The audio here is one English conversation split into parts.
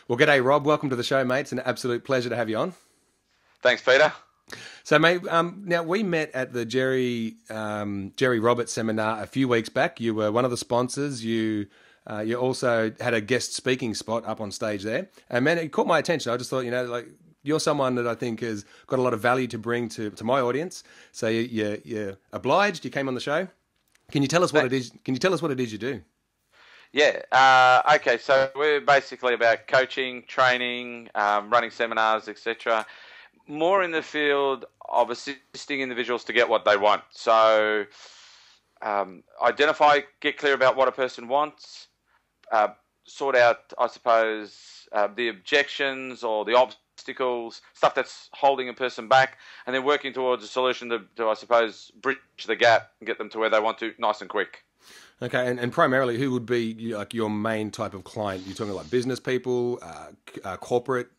Well, g'day, Rob. Welcome to the show, mate. It's an absolute pleasure to have you on. Thanks, Peter. So, mate, now we met at the Jerry Roberts seminar a few weeks back. You were one of the sponsors. You also had a guest speaking spot up on stage there. And, man, it caught my attention. I just thought, you're someone that I think has got a lot of value to bring to my audience. So you're obliged. You came on the show. Can you tell us what it is? Can you tell us what it is you do? Yeah. Okay. So we're basically about coaching, training, running seminars, etc. More in the field of assisting individuals to get what they want. So identify, get clear about what a person wants, sort out, I suppose, the objections or the obstacles, stuff that's holding a person back, and then working towards a solution to I suppose, bridge the gap and get them to where they want to nice and quick. Okay, and primarily, who would be like your main type of client? You're talking like business people, corporate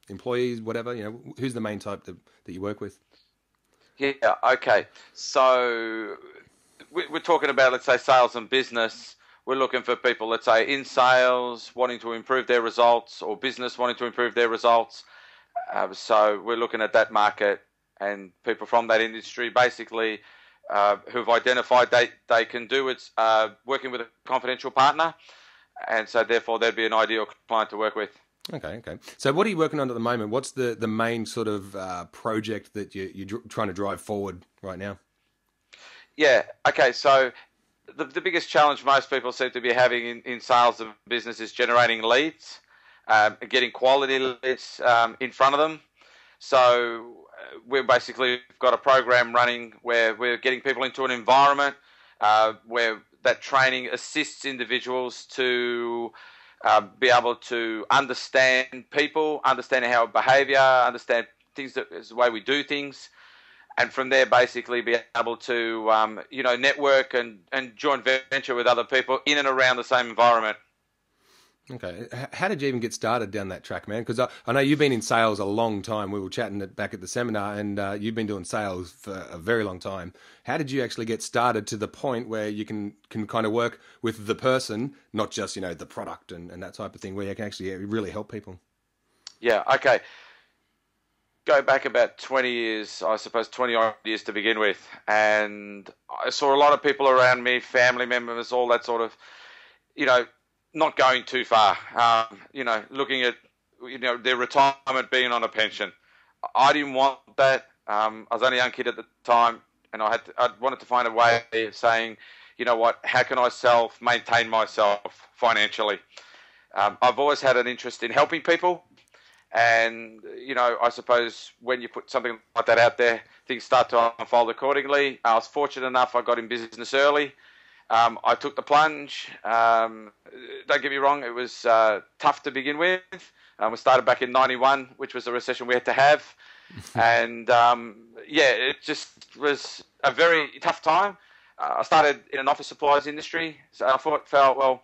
employees, whatever. Who's the main type that you work with? Yeah. Okay. So we're talking about, let's say, sales and business. We're looking for people, let's say, in sales wanting to improve their results, or business wanting to improve their results. So we're looking at that market and people from that industry, basically. Who've identified they can do it working with a confidential partner, and so therefore they'd be an ideal client to work with. Okay. So what are you working on at the moment? What's the main sort of project that you're trying to drive forward right now? Yeah. Okay. So the biggest challenge most people seem to be having in sales and business is generating leads, getting quality leads in front of them. So we're basically got a program running where we're getting people into an environment where that training assists individuals to be able to understand people, understand how behaviour, understand things that is the way we do things, and from there basically be able to network and joint venture with other people in and around the same environment. Okay. How did you even get started down that track, man? Because I know you've been in sales a long time. We were chatting back at the seminar, and you've been doing sales for a very long time. How did you actually get started to the point where you can kind of work with the person, not just, the product and that type of thing, where you can actually really help people? Yeah, okay. Go back about 20 years, I suppose 20 odd years to begin with. And I saw a lot of people around me, family members, all that sort of, not going too far, looking at, their retirement being on a pension. I didn't want that. I was only a young kid at the time, and I wanted to find a way of saying, how can I maintain myself financially? I've always had an interest in helping people, and, I suppose when you put something like that out there, things start to unfold accordingly. I was fortunate enough, I got in business early. I took the plunge. Don't get me wrong, it was tough to begin with. We started back in 91, which was the recession we had to have. And, it just was a very tough time. I started in an office supplies industry. So I felt,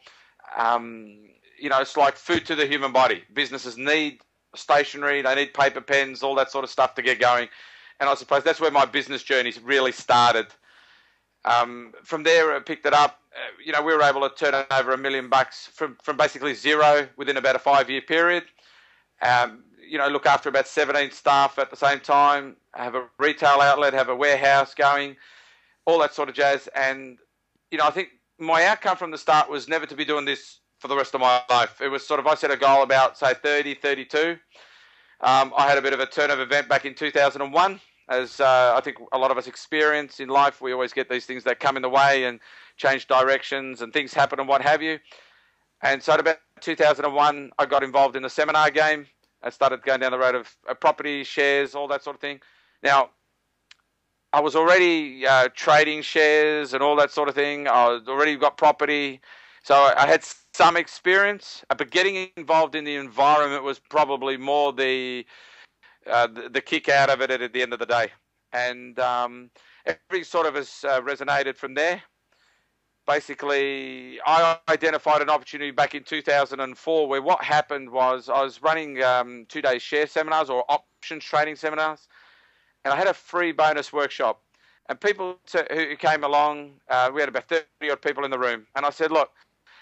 it's like food to the human body. Businesses need stationery, they need paper, pens, all that sort of stuff to get going. And I suppose that's where my business journey really started. From there, I picked it up. We were able to turn over $1 million from basically zero within about a 5-year period. Look after about 17 staff at the same time, have a retail outlet, have a warehouse going, all that sort of jazz. And, I think my outcome from the start was never to be doing this for the rest of my life. It was sort of, I set a goal about, say, 30, 32. I had a bit of a turnover event back in 2001. As I think a lot of us experience in life, we always get these things that come in the way and change directions and things happen and what have you. And so at about 2001, I got involved in the seminar game. I started going down the road of property, shares, all that sort of thing. Now, I was already trading shares and all that sort of thing. I already got property. So I had some experience, but getting involved in the environment was probably more the kick out of it at the end of the day. And everything sort of has resonated from there. Basically, I identified an opportunity back in 2004 where what happened was I was running 2-day share seminars or options trading seminars, and I had a free bonus workshop. And people who came along, we had about 30 odd people in the room, and I said, look,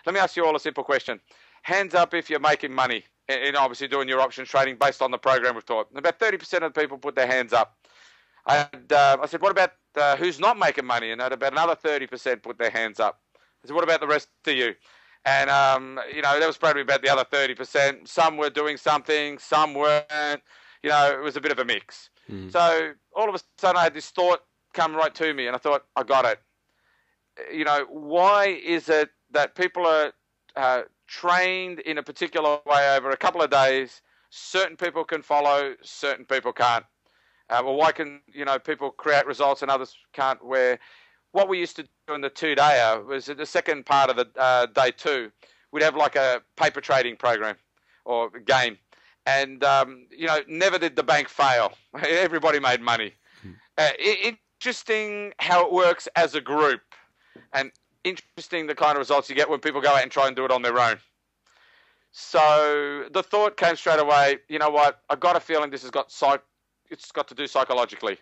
let me ask you all a simple question. Hands up if you're making money in obviously doing your options trading based on the program we've taught. And about 30% of the people put their hands up. And I said, what about who's not making money? And about another 30% put their hands up. I said, what about the rest of you? And, that was probably about the other 30%. Some were doing something, some weren't. It was a bit of a mix. So all of a sudden I had this thought come right to me, and I thought, I got it. Why is it that people are trained in a particular way over a couple of days? Certain people can follow, certain people can't. Why can people create results and others can't? Where what we used to do in the 2-dayer was the second part of the day 2, we'd have like a paper trading program or game, and never did the bank fail. Everybody made money. Interesting how it works as a group, and interesting the kind of results you get when people go out and try and do it on their own. So the thought came straight away, you know what, I got a feeling this has got to do psychologically.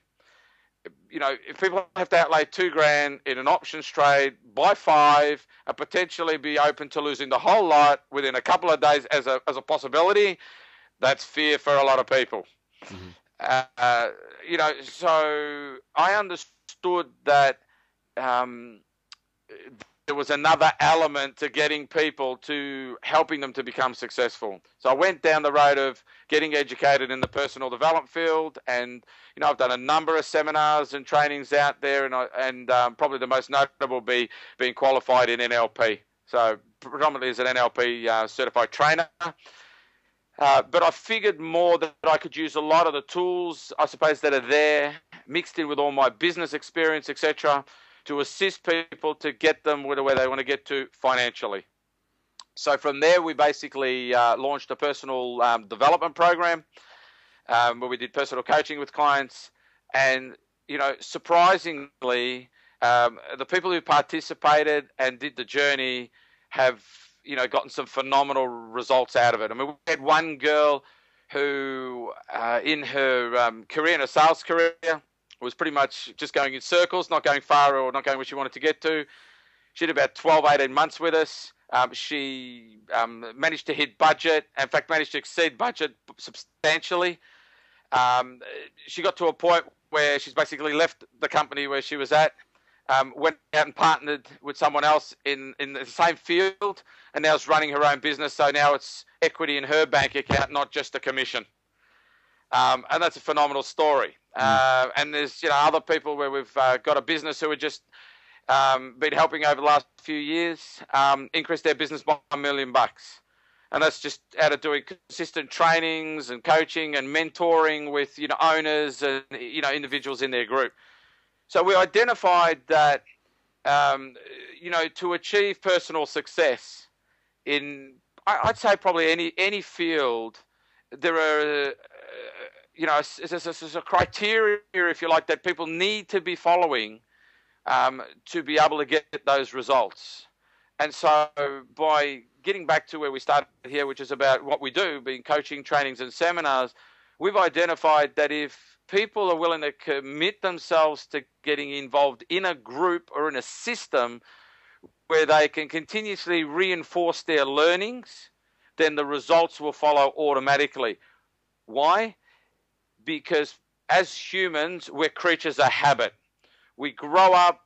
If people have to outlay $2,000 in an options trade, buy 5, and potentially be open to losing the whole lot within a couple of days as a possibility, that's fear for a lot of people. So I understood that there was another element to getting people to helping them to become successful. So I went down the road of getting educated in the personal development field, and I've done a number of seminars and trainings out there, and probably the most notable being qualified in NLP. So predominantly as an NLP certified trainer. But I figured more that I could use a lot of the tools, I suppose, that are there, mixed in with all my business experience, etc., to assist people to get them where they want to get to financially. So from there, we basically launched a personal development program where we did personal coaching with clients. And, surprisingly, the people who participated and did the journey have, gotten some phenomenal results out of it. I mean, we had one girl who, in her career, in her sales career, was pretty much just going in circles, not going far or not going where she wanted to get to. She did about 12, 18 months with us. She managed to hit budget, in fact, managed to exceed budget substantially. She got to a point where she's basically left the company where she was at, went out and partnered with someone else in the same field, and now is running her own business. So now it's equity in her bank account, not just a commission. And that's a phenomenal story. And there's other people where we've got a business who are just been helping over the last few years increase their business by $1 million. And that's just out of doing consistent trainings and coaching and mentoring with owners and individuals in their group. So we identified that to achieve personal success in I'd say probably any field, there are there's a criteria, if you like, that people need to be following to be able to get those results. And so by getting back to where we started here, which is about what we do, being coaching, trainings, and seminars, we've identified that if people are willing to commit themselves to getting involved in a group or in a system where they can continuously reinforce their learnings, then the results will follow automatically. Why? Because as humans, we're creatures of habit. We grow up,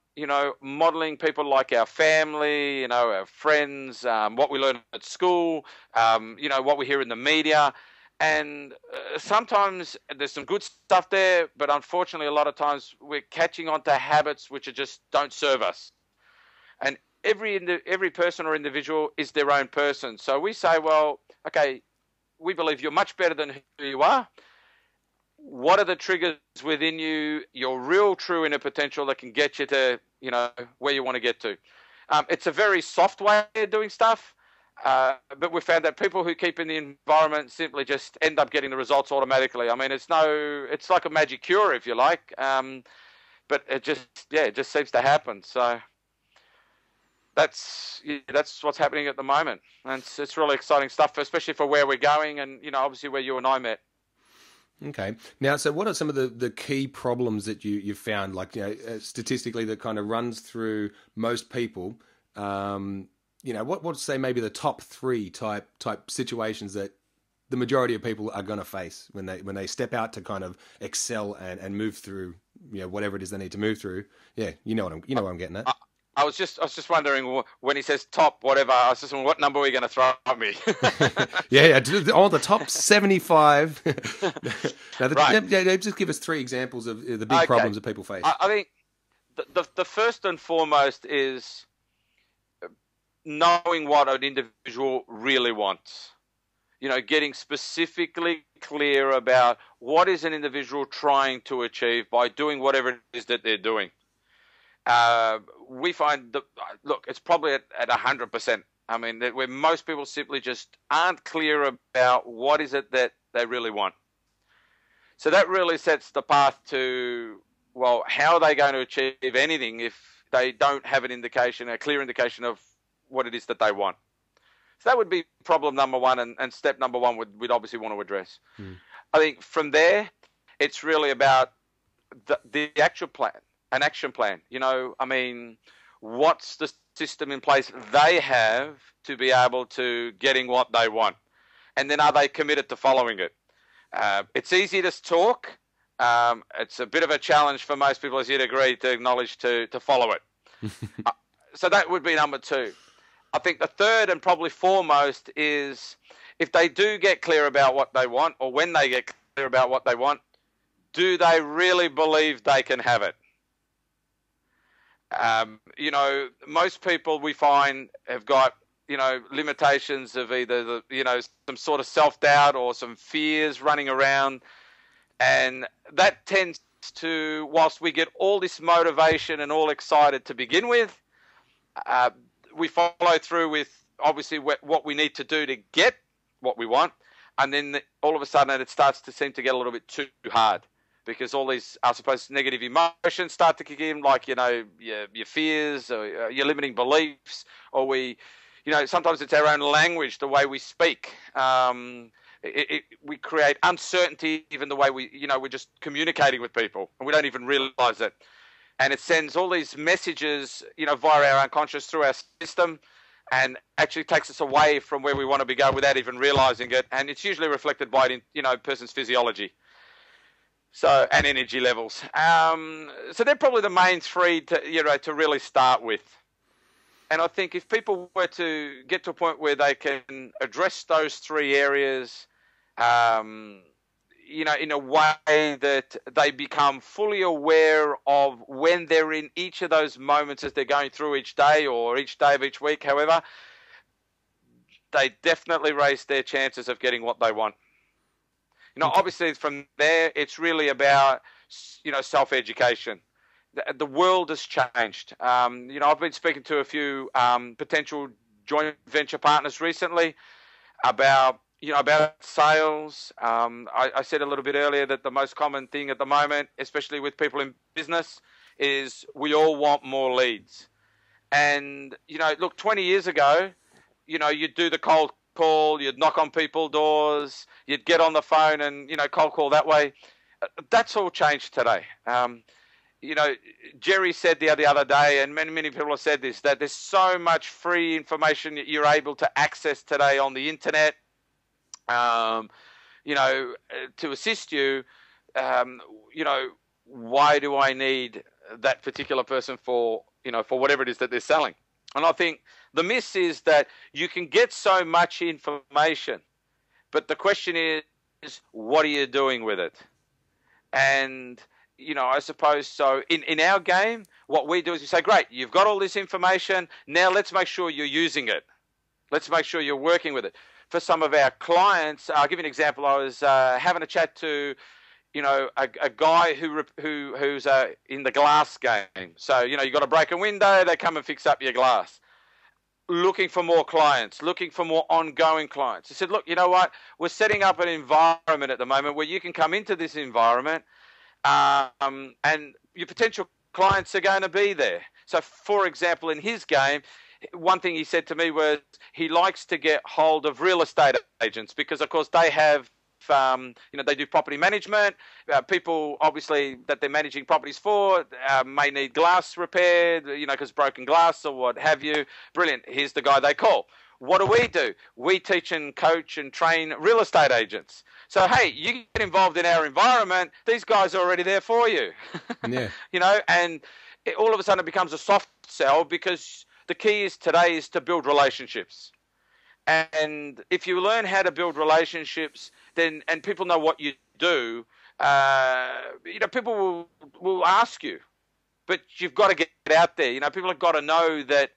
modeling people like our family, our friends, what we learn at school, what we hear in the media. And sometimes there's some good stuff there, but unfortunately, a lot of times we're catching on to habits which just don't serve us. And every person or individual is their own person. So we say, well, okay, we believe you're much better than who you are. What are the triggers within you, your real true inner potential that can get you to, where you want to get to? It's a very soft way of doing stuff, but we found that people who keep in the environment simply just end up getting the results automatically. I mean, it's like a magic cure, if you like, but it just seems to happen. So that's what's happening at the moment, and it's really exciting stuff, especially for where we're going, and obviously where you and I met. Okay. Now, so what are some of the key problems that you've found, like, statistically, that kind of runs through most people? What say maybe the top 3 type situations that the majority of people are going to face when they step out to kind of excel and move through, whatever it is they need to move through. Yeah, you know what I'm getting at. I was just wondering when he says top whatever. I was just wondering what number are we going to throw at me? yeah, the top 75. Right. Just give us 3 examples of the big problems that people face. I think the first and foremost is knowing what an individual really wants. Getting specifically clear about what is an individual trying to achieve by doing whatever it is that they're doing. We find look, it's probably at 100%. I mean, where most people simply just aren't clear about what is it that they really want. So that really sets the path to, well, how are they going to achieve anything if they don't have a clear indication of what it is that they want? So that would be problem number 1, and step number 1 we'd obviously want to address. I think from there, it's really about the actual plan. An action plan. What's the system in place they have to be able to getting what they want? And then are they committed to following it? It's easy to talk. It's a bit of a challenge for most people, as you'd agree, to acknowledge to follow it. So that would be number 2. I think the third and probably foremost is if they do get clear about what they want, or when they get clear about what they want, do they really believe they can have it? Most people we find have got, limitations of either some sort of self-doubt or some fears running around. And that tends to, whilst we get all this motivation and all excited to begin with, we follow through with obviously what we need to do to get what we want. And then all of a sudden it starts to seem to get a little bit too hard. Because all these, I suppose, negative emotions start to kick in, like, your fears or your limiting beliefs, or sometimes it's our own language, the way we speak. We create uncertainty, even the way we're just communicating with people, and we don't even realize it. And it sends all these messages, via our unconscious through our system, and actually takes us away from where we want to be going without even realizing it. And it's usually reflected by it in, a person's physiology. So, and energy levels. So they're probably the main 3 to really start with. And I think if people were to get to a point where they can address those 3 areas, in a way that they become fully aware of when they're in each of those moments as they're going through each day or each day of each week, however, they definitely raise their chances of getting what they want. Obviously from there, it's really about, self-education. The world has changed. I've been speaking to a few potential joint venture partners recently about sales. I said a little bit earlier that the most common thing at the moment, especially with people in business, is we all want more leads. And, look, 20 years ago, you'd do the cold call, you'd knock on people's doors, you'd get on the phone and, cold call that way. That's all changed today. Jerry said the other day, and many people have said this, that there's so much free information that you're able to access today on the internet, to assist you. Why do I need that particular person for whatever it is that they're selling? And I think the miss is that you can get so much information, but the question is, what are you doing with it? And, I suppose so in our game, what we do is we say, great, you've got all this information. Now let's make sure you're using it. Let's make sure you're working with it. For some of our clients, I'll give you an example. I was having a chat to, a guy who's in the glass game. So, you got to break a window, they come and fix up your glass. Looking for more clients, looking for more ongoing clients. He said, look, you know what? We're setting up an environment at the moment where you can come into this environment and your potential clients are going to be there. So, for example, in his game, one thing he said to me was he likes to get hold of real estate agents because, of course, they have they do property management. People, obviously, that they're managing properties for may need glass repaired, because broken glass or what have you. Brilliant. Here's the guy they call. what do? We teach and coach and train real estate agents. So, hey, you get involved in our environment, these guys are already there for you. Yeah. You know, and all of a sudden it becomes a soft sell, because the key is today is to build relationships. And if you learn how to build relationships, then, and people know what you do, you know, people will ask you, but you've got to get out there. You know, people have got to know that,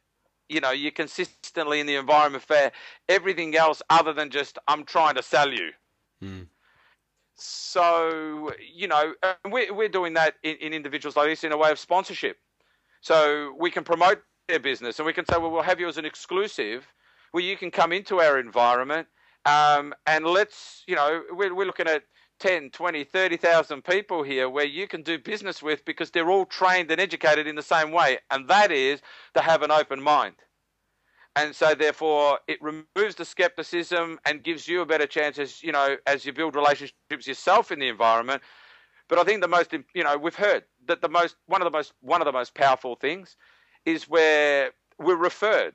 you know, you're consistently in the environment for everything else other than just, I'm trying to sell you. Mm. So, you know, we're doing that in individuals like this in a way of sponsorship. So we can promote their business, and we can say, well, we'll have you as an exclusive where you can come into our environment, and let's, you know, we're looking at 10, 20, 30,000 people here where you can do business with, because they're all trained and educated in the same way, and that is to have an open mind. And so therefore it removes the skepticism and gives you a better chance as, you know, as you build relationships yourself in the environment. But I think the most, you know, we've heard that one of the most powerful things is where we're referred.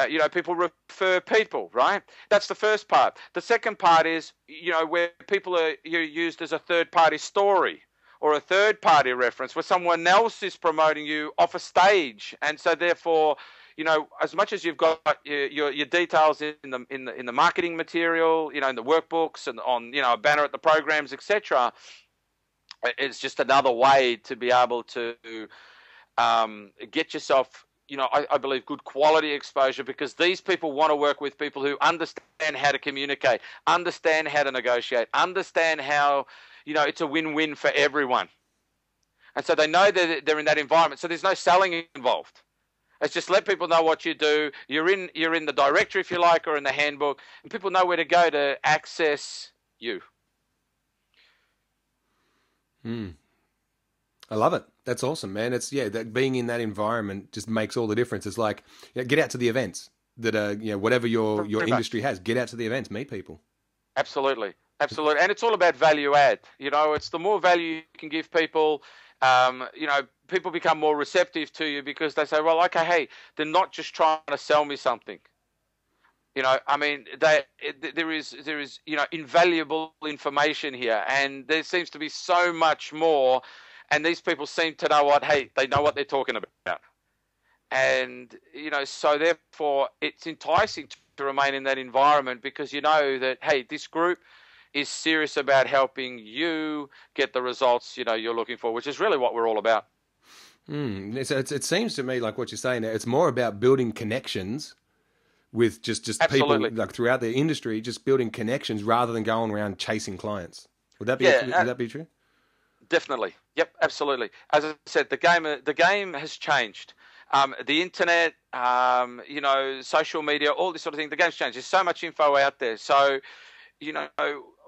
You know, people refer people, right? That's the first part. The second part is, you know, where people are, you're used as a third-party story or a third-party reference, where someone else is promoting you off a stage, and so therefore, you know, as much as you've got your details in the marketing material, you know, in the workbooks and on, you know, a banner at the programs, etc., it's just another way to be able to get yourself, you know, I believe, good quality exposure, because these people want to work with people who understand how to communicate, understand how to negotiate, understand how, you know, it's a win-win for everyone. And so they know that they're in that environment. So there's no selling involved. It's just let people know what you do. You're in the directory, if you like, or in the handbook, and people know where to go to access you. I love it. That's awesome, man. It's, yeah, that being in that environment just makes all the difference. It's like, you know, get out to the events that are, you know, whatever your industry has, get out to the events, meet people. Absolutely. Absolutely. And it's all about value add. You know, it's the more value you can give people, you know, people become more receptive to you, because they say, well, okay, hey, they're not just trying to sell me something. You know, I mean, there is, you know, invaluable information here, and there seems to be so much more. And these people seem to know they know what they're talking about. And, you know, so therefore it's enticing to remain in that environment, because you know that, hey, this group is serious about helping you get the results, you know, you're looking for, which is really what we're all about. So it seems to me like what you're saying, it's more about building connections with just people like throughout the industry, just building connections rather than going around chasing clients. Would that be true? Definitely. Yep, absolutely. As I said, the game has changed. The internet, you know, social media, all this sort of thing, the game's changed. There's so much info out there. So, you know,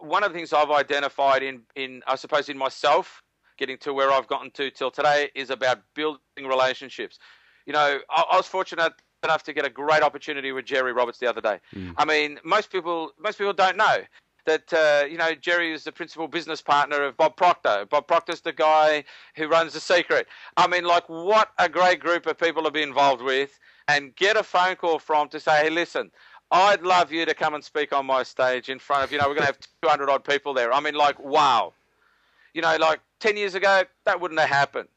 one of the things I've identified in I suppose in myself, getting to where I've gotten to till today, is about building relationships. You know, I was fortunate enough to get a great opportunity with Jerry Roberts the other day. I mean, most people don't know that, you know, Jerry is the principal business partner of Bob Proctor. Bob Proctor's the guy who runs The Secret. I mean, like, what a great group of people to be involved with, and get a phone call from to say, hey, listen, I'd love you to come and speak on my stage in front of, you know, we're going to have 200 odd people there. I mean, like, wow. You know, like 10 years ago, that wouldn't have happened.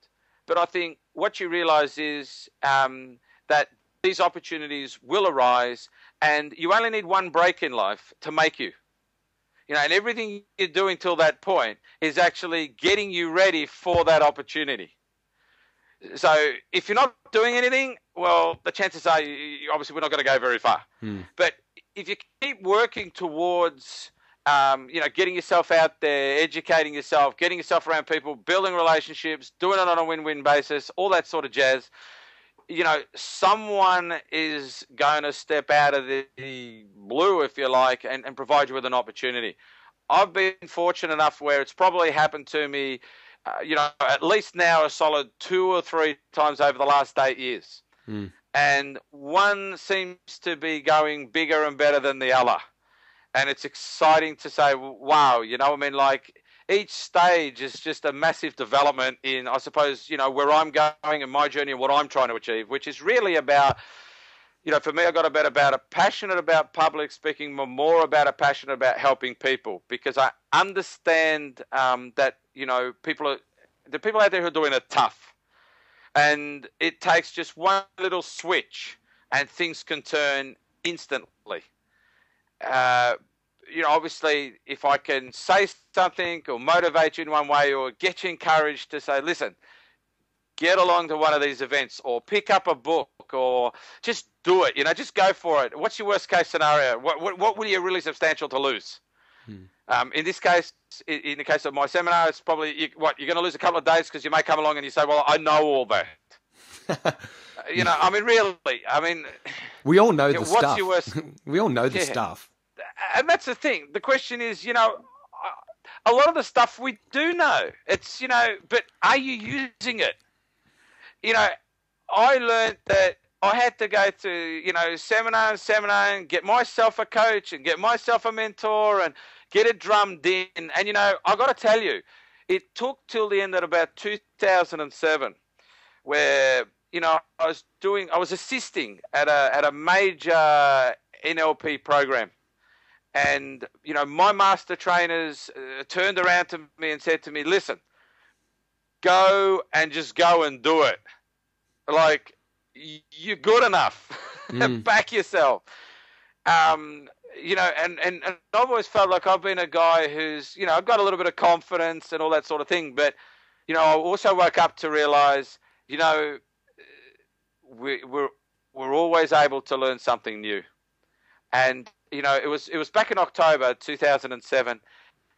But I think what you realize is that these opportunities will arise, and you only need one break in life to make you. You know, and everything you're doing till that point is actually getting you ready for that opportunity. So if you're not doing anything, well, the chances are obviously we're not going to go very far. But if you keep working towards, you know, getting yourself out there, educating yourself, getting yourself around people, building relationships, doing it on a win-win basis, all that sort of jazz, you know, someone is going to step out of the blue, if you like, and provide you with an opportunity. I've been fortunate enough where it's probably happened to me, you know, at least now a solid 2 or 3 times over the last 8 years. And one seems to be going bigger and better than the other. And it's exciting to say, wow, you know, I mean, like, each stage is just a massive development in, I suppose, you know, where I'm going in my journey and what I'm trying to achieve, which is really about, for me, I got a passionate about public speaking, more about a passionate about helping people, because I understand that, the people out there who are doing it tough, and it takes just one little switch and things can turn instantly. Obviously, if I can say something or motivate you in one way or get you encouraged to say, listen, get along to one of these events or pick up a book or just do it, just go for it. What's your worst case scenario? What would you really substantial to lose? In this case, in the case of my seminar, it's probably, you're going to lose a couple of days because you may come along and you say, well, I know all that. Really, we all know the what's stuff. Your worst... We all know the stuff. And that's the thing. The question is, a lot of the stuff we do know. It's, but are you using it? I learned that I had to go to, seminar and get myself a coach and get myself a mentor and get it drummed in. And, I got to tell you, it took till the end of about 2007 where, I was assisting at a major NLP program. And, my master trainers turned around to me and said to me, listen, go and do it. Like, you're good enough. Back yourself. And I've always felt like I've been a guy who's, I've got a little bit of confidence and all that sort of thing. But, I also woke up to realize, we're always able to learn something new. And, it was back in October 2007.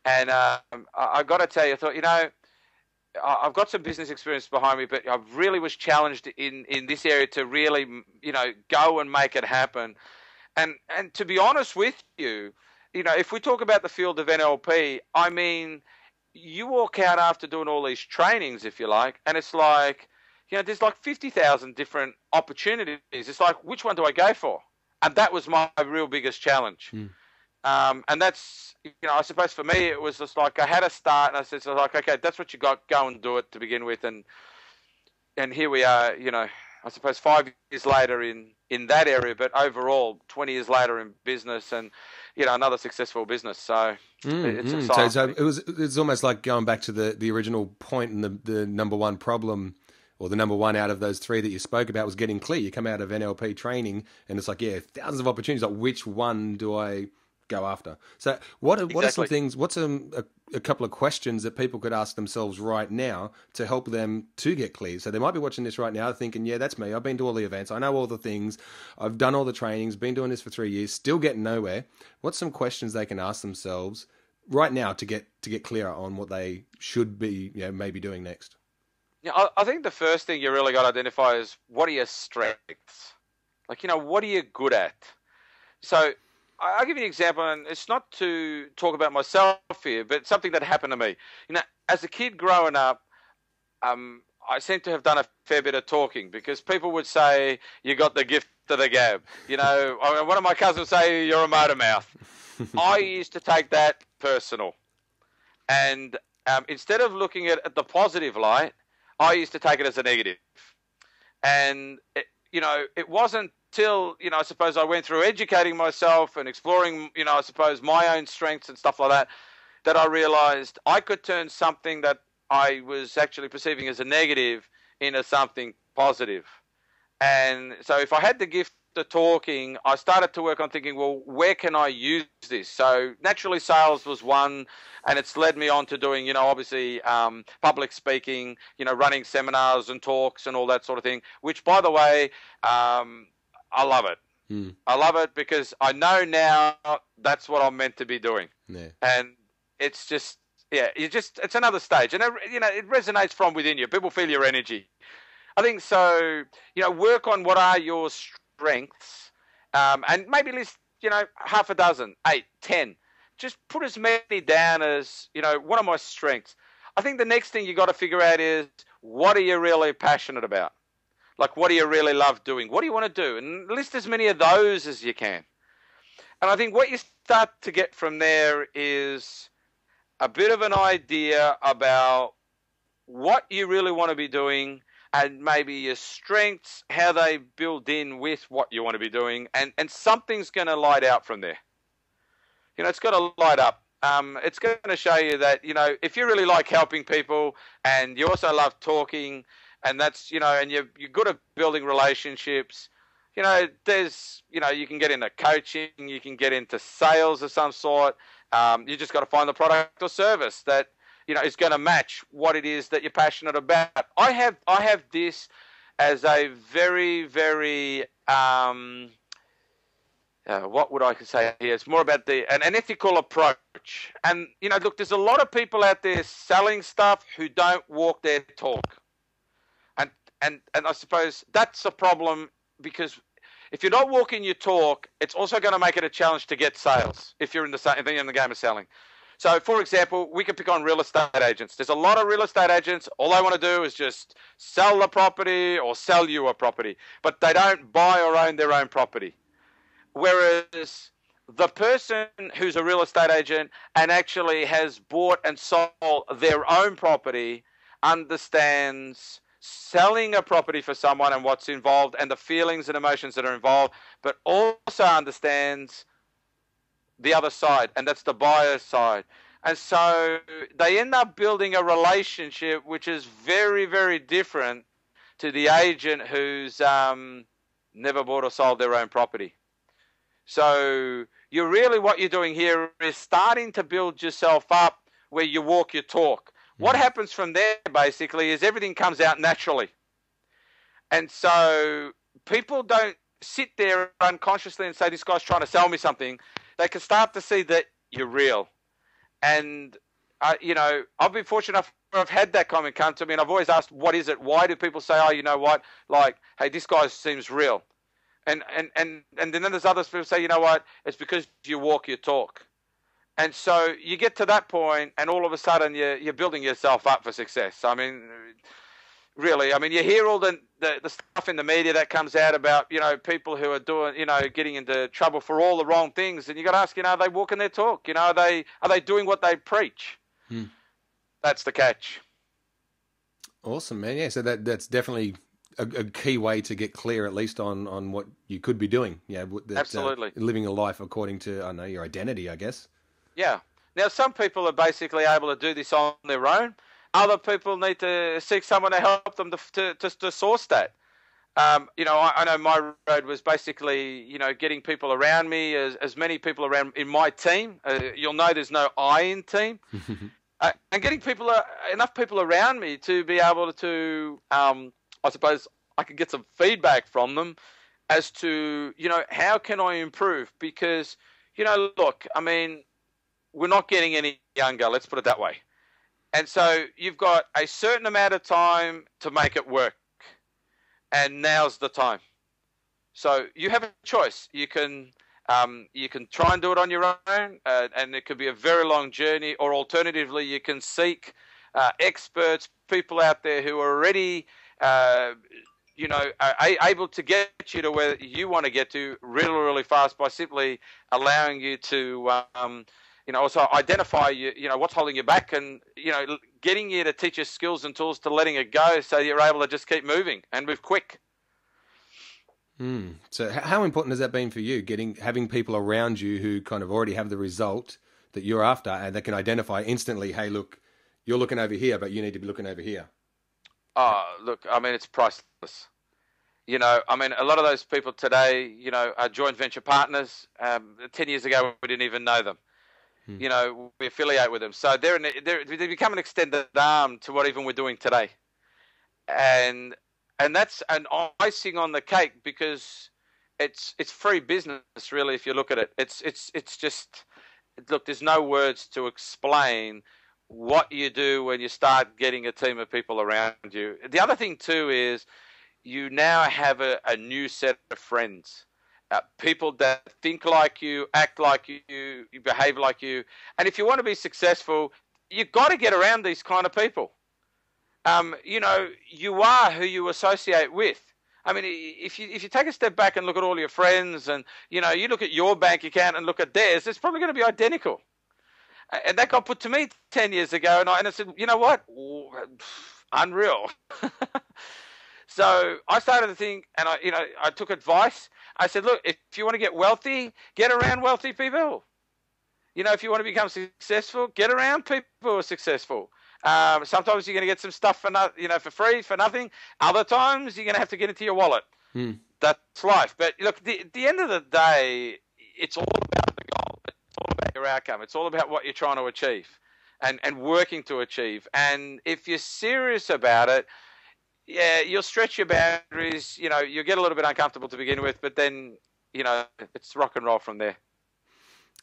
And I got to tell you, I thought, I've got some business experience behind me, but I really was challenged in this area to really, go and make it happen. And to be honest with you, if we talk about the field of NLP, you walk out after doing all these trainings, if you like, and it's like, there's like 50,000 different opportunities. It's like, which one do I go for? And that was my real biggest challenge. And that's, I suppose for me, it was just like I had a start and I said, okay, that's what you got, go and do it to begin with. And here we are, I suppose 5 years later in that area, but overall 20 years later in business and, another successful business. So it's exciting. So it's almost like going back to the original point and the number one problem, or the number one out of those three that you spoke about, was getting clear. You come out of NLP training and it's like, thousands of opportunities. Like, which one do I go after? So what are some things, what's a couple of questions that people could ask themselves right now to help them to get clear? So they might be watching this right now thinking, that's me. I've been to all the events. I know all the things. I've done all the trainings, been doing this for 3 years, still getting nowhere. What's some questions they can ask themselves right now to get clearer on what they should be, maybe doing next? Yeah, I think the first thing you really got to identify is, what are your strengths? Like, what are you good at? So I'll give you an example, and it's not to talk about myself here, but something that happened to me. As a kid growing up, I seem to have done a fair bit of talking, because people would say, you got the gift of the gab. One of my cousins would say, you're a motor mouth. I used to take that personal. And instead of looking at the positive light, I used to take it as a negative. And, it wasn't till, I suppose I went through educating myself and exploring, I suppose my own strengths and stuff like that, that I realized I could turn something that I was actually perceiving as a negative into something positive. And so if I had the gift of talking, I started to work on thinking, well, where can I use this? So naturally sales was one, and it's led me on to doing, obviously public speaking, running seminars and talks and all that sort of thing, which, by the way, I love it. I love it because I know now that's what I'm meant to be doing. Yeah. And it's just, it's another stage. And, it resonates from within you. People feel your energy. I think so, work on what are your strengths, and maybe list, half a dozen, 8, 10. Just put as many down as, what are my strengths? I think the next thing you got to figure out is, what are you really passionate about? Like, what do you really love doing? What do you want to do? And list as many of those as you can. And I think what you start to get from there is a bit of an idea about what you really want to be doing and maybe your strengths, how they build in with what you want to be doing, and something's going to light out from there. It's got to light up. It's going to show you that, if you really like helping people and you also love talking, and that's, and you're good at building relationships, there's, you can get into coaching, you can get into sales of some sort. You just got to find the product or service that, is going to match what it is that you're passionate about. I have this as a very, very, what would I say here? It's more about an ethical approach. And, look, there's a lot of people out there selling stuff who don't walk their talk. And I suppose that's a problem, because if you're not walking your talk, it's also going to make it a challenge to get sales if you're in the game of selling. So, for example, we can pick on real estate agents. There's a lot of real estate agents. All they want to do is just sell the property or sell you a property, but they don't buy or own their own property. Whereas the person who's a real estate agent and actually has bought and sold their own property understands selling a property for someone and what's involved and the feelings and emotions that are involved, but also understands the other side, and that's the buyer's side. And so they end up building a relationship which is very, very different to the agent who's never bought or sold their own property. So what you're doing here is starting to build yourself up where you walk your talk. What happens from there, basically, is everything comes out naturally. And so people don't sit there unconsciously and say, this guy's trying to sell me something. They can start to see that you're real. And, I've been fortunate enough, I've had that comment come to me, and I've always asked, what is it? Why do people say, oh, you know what? Like, hey, this guy seems real. And then there's others people say, you know what? It's because you walk your talk. And so you get to that point, and all of a sudden you're building yourself up for success. I mean, really, you hear all the stuff in the media that comes out about, people who are doing, getting into trouble for all the wrong things. And you got to ask, are they walking their talk? Are they doing what they preach? That's the catch. Awesome, man. Yeah, so that's definitely a key way to get clear, at least on what you could be doing. Yeah, absolutely. Living a life according to, your identity, I guess. Yeah. Now, some people are basically able to do this on their own. Other people need to seek someone to help them to source that. I know my road was basically, getting people around me, as many people around in my team. You'll know there's no I in team. And getting enough people around me to be able to, I suppose I could get some feedback from them as to, how can I improve? Because, look, we're not getting any younger, let's put it that way. And so you've got a certain amount of time to make it work. And now's the time. So you have a choice. You can try and do it on your own, and it could be a very long journey, or alternatively, you can seek experts, people out there who are already, are able to get you to where you want to get to really, really fast by simply allowing you to, also identify what's holding you back, and getting you to teach you skills and tools to letting it go, so you're able to just keep moving and move quick. So how important has that been for you, having people around you who kind of already have the result that you're after, and they can identify instantly, hey, look, you're looking over here, but you need to be looking over here? Look, it's priceless. A lot of those people today, are joint venture partners. 10 years ago, we didn't even know them. We affiliate with them. So they become an extended arm to what even we're doing today. And that's an icing on the cake, because it's free business, really, if you look at it. It's just, look, there's no words to explain what you do when you start getting a team of people around you. The other thing, too, is you now have a new set of friends. People that think like you, act like you behave like you. And if you want to be successful, you've got to get around these kind of people. You are who you associate with. If you take a step back and look at all your friends, and, you look at your bank account and look at theirs, it's probably going to be identical. And that got put to me 10 years ago, and I said, you know what? Unreal. So I started to think, and I took advice. I said, look, if you want to get wealthy, get around wealthy people. If you want to become successful, get around people who are successful. Sometimes you're going to get some stuff for free, for nothing. Other times you're going to have to get into your wallet. That's life. But look, at the end of the day, it's all about the goal. It's all about your outcome. It's all about what you're trying to achieve and working to achieve. And if you're serious about it, yeah, you'll stretch your boundaries. You'll get a little bit uncomfortable to begin with, but then, it's rock and roll from there.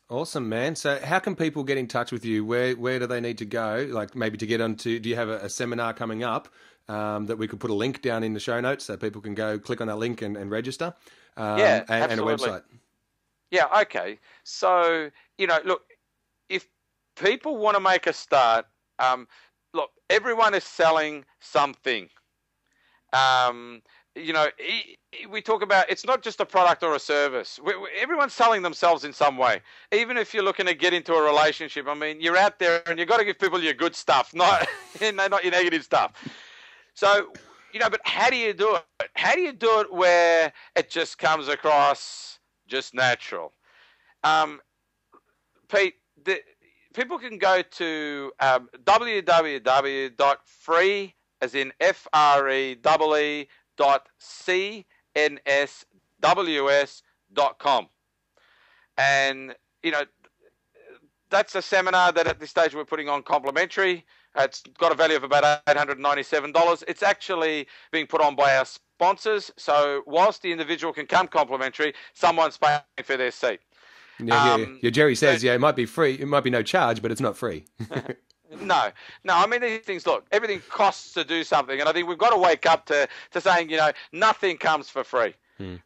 Awesome, man. So how can people get in touch with you? Where do they need to go? Like maybe to get onto, do you have a seminar coming up that we could put a link down in the show notes so people can go click on that link and register? Yeah, and a website. Yeah, okay. So, look, if people want to make a start, look, everyone is selling something. We talk about, it's not just a product or a service. Everyone's selling themselves in some way. Even if you're looking to get into a relationship, I mean, you're out there and you've got to give people your good stuff, not your negative stuff. So, but how do you do it? How do you do it where it just comes across just natural? Pete, people can go to www.free, as in free.cnsws.com. And, that's a seminar that at this stage we're putting on complimentary. It's got a value of about $897. It's actually being put on by our sponsors. So whilst the individual can come complimentary, someone's paying for their seat. Yeah. Jerry says, it might be free. It might be no charge, but it's not free. No. I mean, these things, look, everything costs to do something. And I think we've got to wake up to saying, nothing comes for free.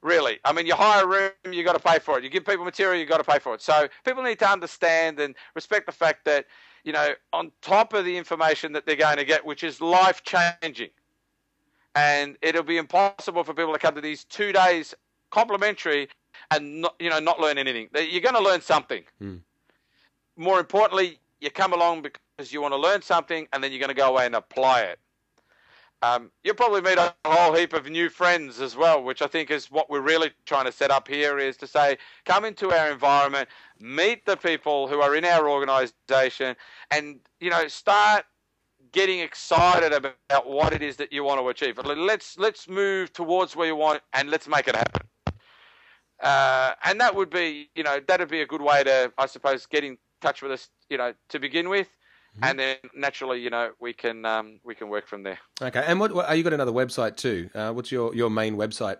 Really. I mean, you hire a room, you got to pay for it. You give people material, you got to pay for it. So people need to understand and respect the fact that, on top of the information that they're going to get, which is life-changing, and it'll be impossible for people to come to these 2 days complimentary and not learn anything. You're going to learn something. More importantly, you come along because you want to learn something, and then you're going to go away and apply it. You'll probably meet a whole heap of new friends as well, which I think is what we're really trying to set up here, is to say, come into our environment, meet the people who are in our organisation, and, start getting excited about what it is that you want to achieve. Let's move towards where you want, and let's make it happen. And that would be, that'd be a good way to, I suppose, get in touch with us, to begin with. And then naturally, we can work from there. Okay. And what you got another website too? What's your main website?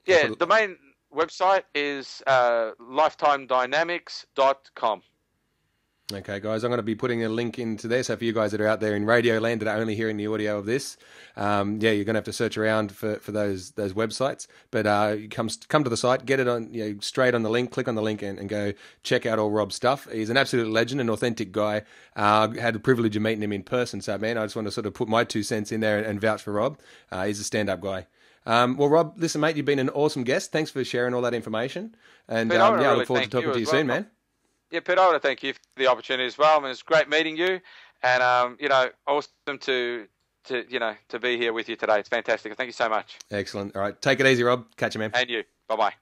Yeah, the main website is lifetimedynamics.com. Okay, guys, I'm going to be putting a link into there. So for you guys that are out there in Radio Land that are only hearing the audio of this, you're going to have to search around for those websites. But come to the site, get it on straight on the link, click on the link, and go check out all Rob's stuff. He's an absolute legend, an authentic guy. Had the privilege of meeting him in person. So man, I just want to sort of put my 2 cents in there and vouch for Rob. He's a stand-up guy. Well, Rob, listen, mate, you've been an awesome guest. Thanks for sharing all that information. And Pete, I look forward to talking to you soon, man. Yeah, Pete, I want to thank you for the opportunity as well. I mean, it's great meeting you, and awesome to be here with you today. It's fantastic. Thank you so much. Excellent. All right, take it easy, Rob. Catch you, man. And you. Bye-bye.